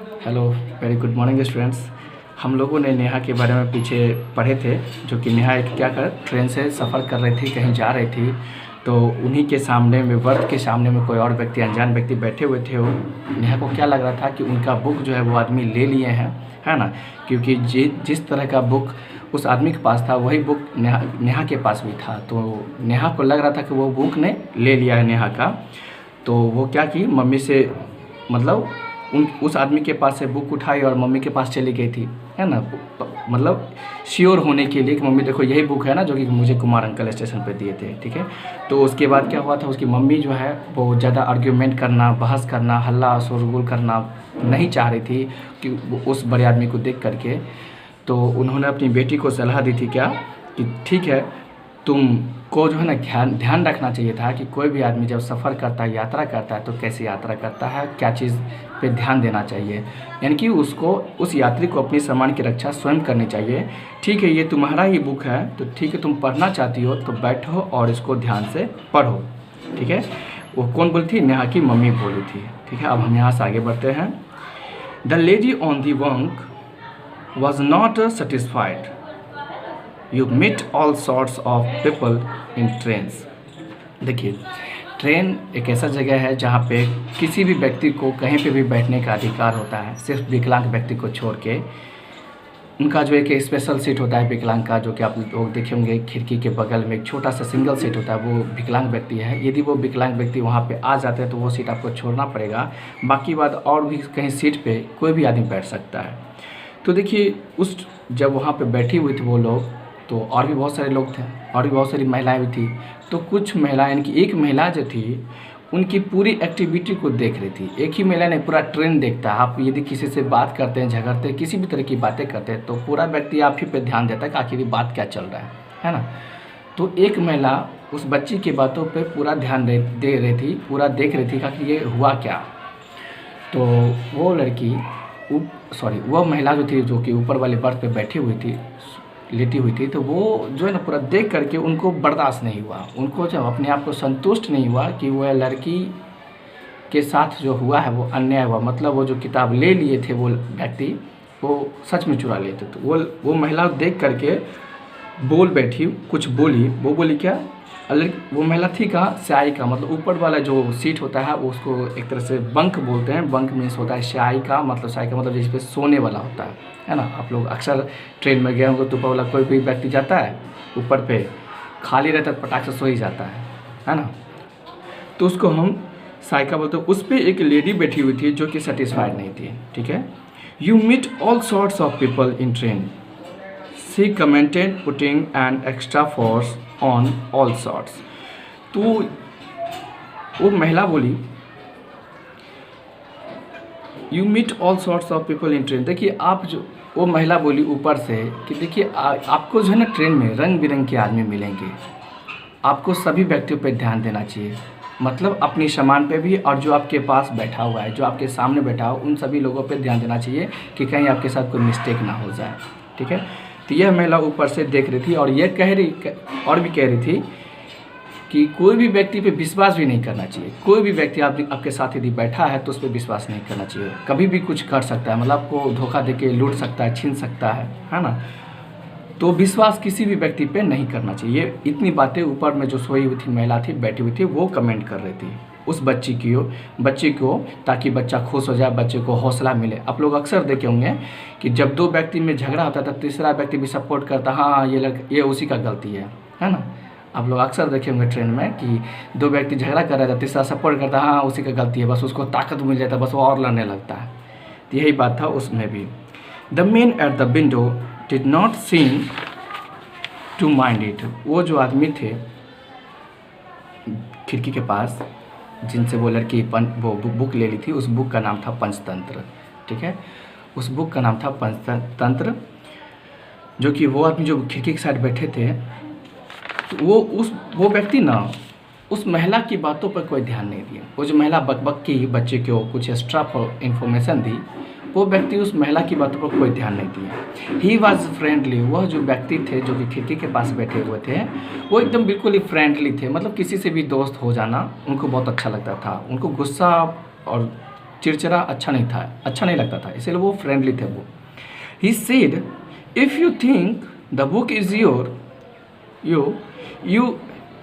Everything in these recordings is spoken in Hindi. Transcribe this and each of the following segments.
Hello, very good morning students. हम लोगों ने नेहा के बारे में पीछे पढ़े थे, जो कि नेहा एक क्या कर ट्रेन से सफ़र कर रही थी, कहीं जा रही थी। तो उन्हीं के सामने में, वर्थ के सामने में कोई और व्यक्ति, अनजान व्यक्ति बैठे हुए थे। वो नेहा को क्या लग रहा था कि उनका बुक जो है वो आदमी ले लिए हैं, है ना। क्योंकि जिस तरह का बुक उस आदमी के पास था, वही बुक नेहा के पास भी था। तो नेहा को लग रहा था कि वो बुक ने ले लिया है नेहा का। तो वो क्या की, मम्मी से मतलब उस आदमी के पास से बुक उठाई और मम्मी के पास चली गई थी, है ना। मतलब श्योर होने के लिए कि मम्मी देखो यही बुक है ना जो कि मुझे कुमार अंकल स्टेशन पे दिए थे, ठीक है। तो उसके बाद क्या हुआ था, उसकी मम्मी जो है वो ज़्यादा आर्ग्यूमेंट करना, बहस करना, हल्ला शोरगुल करना नहीं चाह रही थी कि उस बड़े आदमी को देख करके। तो उन्होंने अपनी बेटी को सलाह दी थी क्या, कि ठीक है, तुमको जो है ना ध्यान रखना चाहिए था कि कोई भी आदमी जब सफ़र करता है, यात्रा करता है, तो कैसे यात्रा करता है, क्या चीज़ पे ध्यान देना चाहिए। यानी कि उसको, उस यात्री को अपने सामान की रक्षा स्वयं करनी चाहिए। ठीक है, ये तुम्हारा ही बुक है, तो ठीक है, तुम पढ़ना चाहती हो तो बैठो और इसको ध्यान से पढ़ो, ठीक है। वो कौन बोली थी? नेहा की मम्मी बोली थी, ठीक है। अब हम यहाँ से आगे बढ़ते हैं। The lady on the bunk was not satisfied. You meet all sorts of people in trains. देखिए, ट्रेन एक ऐसा जगह है जहाँ पे किसी भी व्यक्ति को कहीं पे भी बैठने का अधिकार होता है, सिर्फ विकलांग व्यक्ति को छोड़ के। उनका जो एक स्पेशल सीट होता है विकलांग का, जो कि आप लोग देखे होंगे खिड़की के बगल में एक छोटा सा सिंगल सीट होता है, वो विकलांग व्यक्ति है। यदि वो विकलांग व्यक्ति वहाँ पे आ जाते हैं तो वो सीट आपको छोड़ना पड़ेगा। बाकी बात, और भी कहीं सीट पे कोई भी आदमी बैठ सकता है। तो देखिए, जब वहाँ पे बैठी हुई थी वो लोग, तो और भी बहुत सारे लोग थे, और भी बहुत सारी महिलाएं भी थी। तो कुछ महिलाएं, यानी कि एक महिला जो थी, उनकी पूरी एक्टिविटी को देख रही थी। एक ही महिला ने पूरा ट्रेन देखता है। आप यदि किसी से बात करते हैं, झगड़ते हैं, किसी भी तरह की बातें करते हैं, तो पूरा व्यक्ति आप ही पे ध्यान देता है कि आखिर बात क्या चल रहा है ना। तो एक महिला उस बच्ची की बातों पे पूरा ध्यान दे रही थी, पूरा देख रही थी कि आखिर ये हुआ क्या। तो वो लड़की, वो महिला जो थी, जो कि ऊपर वाले बर्थ पे बैठी हुई थी, लेटी हुई थी, तो वो जो है ना पूरा देख करके उनको बर्दाश्त नहीं हुआ। उनको जब अपने आप को संतुष्ट नहीं हुआ कि वह लड़की के साथ जो हुआ है वो अन्याय हुआ। मतलब वो जो किताब ले लिए थे वो व्यक्ति, वो सच में चुरा लिए थे। तो वो महिला देख करके बोल बैठी, कुछ बोली। वो बोली क्या? वो महिला थी कहाँ? स्याही का, मतलब ऊपर वाला जो सीट होता है वो, उसको एक तरह से बंक बोलते हैं। बंक मीन्स होता है स्याही का, मतलब जिस पे सोने वाला होता है ना। आप लोग अक्सर ट्रेन में गए होंगे तो ऊपर वाला कोई भी व्यक्ति जाता है, ऊपर पे खाली रहता है, पटाख से सो ही जाता है ना। तो उसको हम साइका बोलते हैं। उस पर एक लेडी बैठी हुई थी जो कि सेटिस्फाइड नहीं थी, ठीक है। You meet all sorts of people in train, she commented, putting an extra force on all sorts. तो वो महिला बोली, you meet all sorts of people in train. देखिए, वो महिला बोली ऊपर से कि देखिए, आपको जो है ना ट्रेन में रंग बिरंग के आदमी मिलेंगे। आपको सभी व्यक्तियों पर ध्यान देना चाहिए, मतलब अपनी सामान पे भी, और जो आपके पास बैठा हुआ है, जो आपके सामने बैठा हो, उन सभी लोगों पे ध्यान देना चाहिए कि कहीं आपके साथ कोई मिस्टेक ना हो जाए, ठीक है। तो यह महिला ऊपर से देख रही थी और ये और भी कह रही थी कि कोई भी व्यक्ति पे विश्वास भी नहीं करना चाहिए। कोई भी व्यक्ति आपके साथ यदि बैठा है तो उस पर विश्वास नहीं करना चाहिए। कभी भी कुछ कर सकता है, मतलब आपको धोखा देके लूट सकता है, छीन सकता है ना। तो विश्वास किसी भी व्यक्ति पे नहीं करना चाहिए। इतनी बातें ऊपर में जो सोई हुई थी महिला थी, बैठी हुई थी, वो कमेंट कर रही थी उस बच्ची को, ताकि बच्चा खुश हो जाए, बच्चे को हौसला मिले। आप लोग अक्सर देखे होंगे कि जब दो व्यक्ति में झगड़ा होता था, तीसरा व्यक्ति भी सपोर्ट करता, हाँ ये उसी का गलती है ना। आप लोग अक्सर देखे होंगे ट्रेन में कि दो व्यक्ति झगड़ा कर रहा था, तीसरा सपोर्ट करता, हाँ उसी का गलती है, बस उसको ताकत मिल जाता है, बस वो और लड़ने लगता है। तो यही बात था उसमें भी। The man at the window did not seem to mind it. वो जो आदमी थे खिड़की के पास, जिनसे वो लड़की वो बुक ले ली थी, उस बुक का नाम था पंचतंत्र, ठीक है। उस बुक का नाम था पंचतंत्र। जो कि वो आदमी जो खिड़की के साइड बैठे थे, तो वो व्यक्ति ना उस महिला की बातों पर कोई ध्यान नहीं दिया। वो जो महिला बकबक की बच्चे को कुछ एक्स्ट्रा इन्फॉर्मेशन दी, वो व्यक्ति उस महिला की बातों पर कोई ध्यान नहीं दिया। He was friendly. वह जो व्यक्ति थे जो कि खिड़की के पास बैठे हुए थे, वो एकदम बिल्कुल ही फ्रेंडली थे। मतलब किसी से भी दोस्त हो जाना उनको बहुत अच्छा लगता था। उनको गुस्सा और चिड़चिड़ा अच्छा नहीं था, अच्छा नहीं लगता था, इसलिए वो फ्रेंडली थे वो। He said if you think the book is you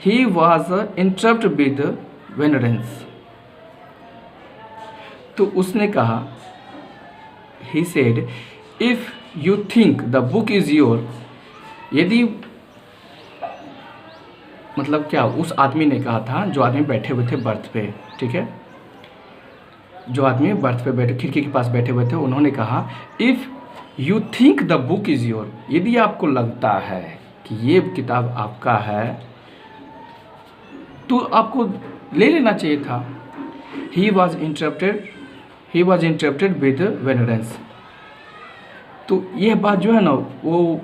he was interrupt with vehemence. तो उसने कहा, he said if you think the book is your, यदि मतलब क्या, उस आदमी ने कहा था, जो आदमी बैठे हुए थे बर्थ पे, ठीक है, जो आदमी बर्थ पे बैठे, खिड़की के पास बैठे हुए थे, उन्होंने कहा if you think the book is your, यदि आपको लगता है कि ये किताब आपका है तो आपको ले लेना चाहिए था। He was interrupted with vehemence. तो यह बात जो है ना, वो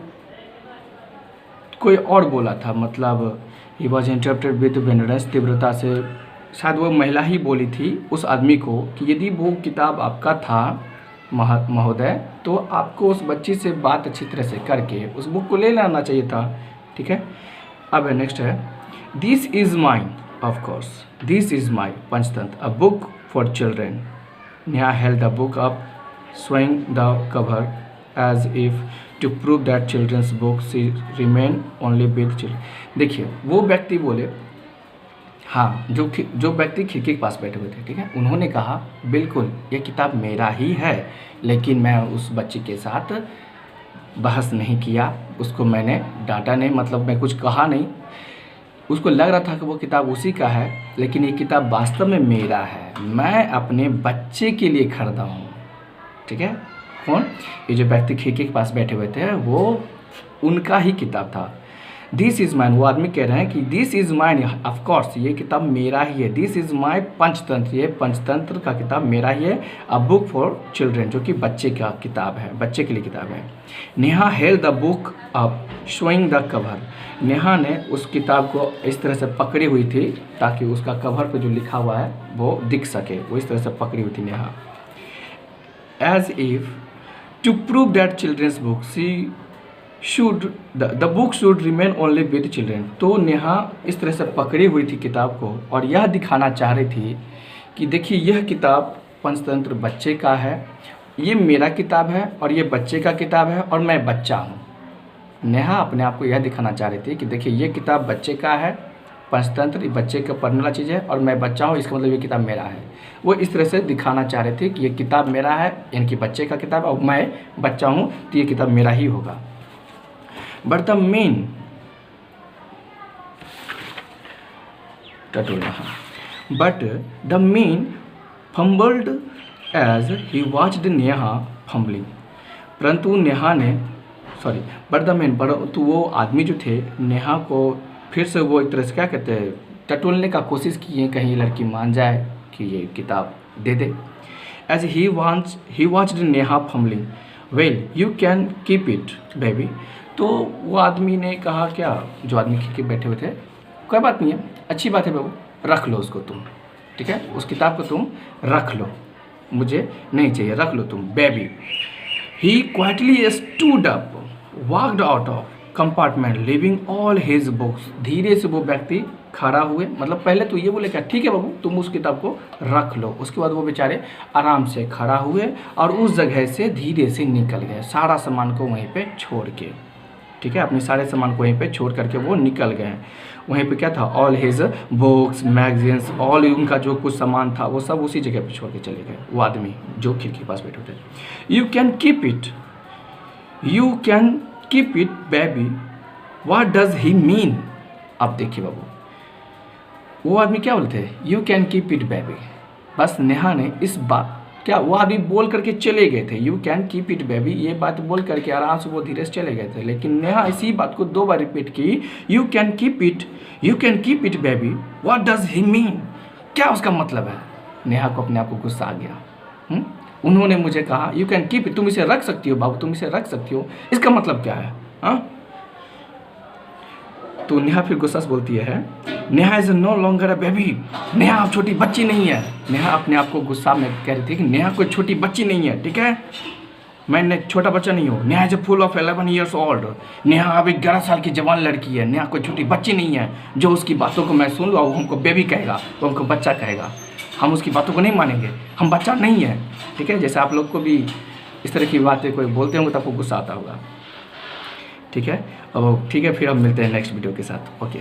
कोई और बोला था, मतलब ही वॉज इंटरप्टेड विद वेनरेंस, तीव्रता से, शायद वो महिला ही बोली थी उस आदमी को कि यदि वो किताब आपका था महोदय, तो आपको उस बच्ची से बात अच्छी तरह से करके उस बुक को ले लेना चाहिए था, ठीक है। अब नेक्स्ट है, this is mine, of course this is my Panchatantra, a book for children. Neha held the book up, swaying the cover as if to prove that children's books remain only with children। देखिए वो व्यक्ति बोले, हाँ, जो व्यक्ति खिड़की के पास बैठे हुए थे, ठीक है, उन्होंने कहा बिल्कुल ये किताब मेरा ही है, लेकिन मैं उस बच्ची के साथ बहस नहीं किया, उसको मैंने डांटा नहीं, मतलब मैं कुछ कहा नहीं। उसको लग रहा था कि वो किताब उसी का है, लेकिन ये किताब वास्तव में मेरा है, मैं अपने बच्चे के लिए खरीदा हूँ, ठीक है। कौन? ये जो व्यक्ति खिड़की के पास बैठे हुए थे वो उनका ही किताब था। दिस इज़ माइन, वो आदमी कह रहे हैं कि this is mine, of course ये किताब मेरा ही है। दिस इज़ माई पंचतंत्र, ये पंचतंत्र का किताब मेरा ही है। अ बुक फॉर चिल्ड्रेन, जो कि बच्चे का किताब है, बच्चे के लिए किताब है। Neha held the book up, showing the cover. Neha ने उस किताब को इस तरह से पकड़ी हुई थी ताकि उसका कवर पे जो लिखा हुआ है वो दिख सके, वो इस तरह से पकड़ी हुई थी Neha. As if to prove that children's book, the book should remain only with children। तो नेहा इस तरह से पकड़ी हुई थी किताब को और यह दिखाना चाह रही थी कि देखिए यह किताब पंचतंत्र बच्चे का है, ये मेरा किताब है और ये बच्चे का किताब है और मैं बच्चा हूँ। नेहा अपने आप को यह दिखाना चाह रही थी कि देखिए ये किताब बच्चे का है, पंचतंत्र ये बच्चे का पढ़ने वाला चीज़ है और मैं बच्चा हूँ, इसका मतलब ये किताब मेरा है। वो इस तरह से दिखाना चाह रहे थे कि ये किताब मेरा है, यानी कि बच्चे का किताब, और मैं बच्चा हूँ तो ये किताब मेरा ही होगा। But the man fumbled as he watched Neha fumbling. परंतु नेहा ने परंतु वो आदमी जो थे नेहा को फिर से वो एक तरह से क्या कहते हैं, टटोलने का कोशिश किए, कहीं लड़की मान जाए कि ये किताब दे दे। As he watched Neha fumbling, well you can keep it baby. तो वो आदमी ने कहा, क्या, जो आदमी खिड़की बैठे हुए थे, कोई बात नहीं है, अच्छी बात है बाबू, रख लो उसको तुम, ठीक है, उस किताब को तुम रख लो, मुझे नहीं चाहिए, रख लो तुम baby. He quietly stood up, walked out of compartment living all his books. धीरे से वो व्यक्ति खड़ा हुए, मतलब पहले तो ये बोले क्या, ठीक है बाबू तुम उस किताब को रख लो। उसके बाद वो बेचारे आराम से खड़ा हुए और उस जगह से धीरे से निकल गए, सारा सामान को वहीं पे छोड़ के, ठीक है, अपने सारे सामान को वहीं पे छोड़ करके वो निकल गए। वहीं पे क्या था, all his books magazines, all उनका जो कुछ सामान था वो सब उसी जगह पे छोड़ के चले गए, वो आदमी जो खिड़की के पास बैठे थे। You can keep it baby, what does he mean. अब देखिए बाबू, वो आदमी क्या बोलते हैं, you can keep it baby. बस नेहा ने इस बात, क्या वो आदमी बोल करके चले गए थे, you can keep it baby, ये बात बोल करके आराम से वो धीरे से चले गए थे, लेकिन नेहा इसी बात को 2 बार रिपीट की, you can keep it baby, what does he mean, क्या उसका मतलब है। नेहा को अपने आप को गुस्सा आ गया। उन्होंने मुझे कहा यू कैन कीप इट, तुम इसे रख सकती हो बाबू, तुम इसे रख सकती हो, इसका मतलब क्या है, हाँ। तो नेहा फिर गुस्सा से बोलती है, Neha is no longer a baby, Neha अब छोटी बच्ची नहीं है। नेहा अपने आप को गुस्सा में कह रही थी कि नेहा कोई छोटी बच्ची नहीं है, ठीक है, मैं छोटा बच्चा नहीं हूँ। Neha is full of 11 years old, Neha अब 11 साल की जवान लड़की है, नेहा कोई छोटी बच्ची नहीं है जो उसकी बातों को मैं सुन लूँ, वो हमको बेबी कहेगा, वो हमको बच्चा कहेगा। हम उसकी बातों को नहीं मानेंगे, हम बच्चा नहीं है, ठीक है। जैसे आप लोग को भी इस तरह की बातें कोई बोलते होंगे तो आपको गुस्सा आता होगा, ठीक है। अब ठीक है, फिर हम मिलते हैं नेक्स्ट वीडियो के साथ। ओके।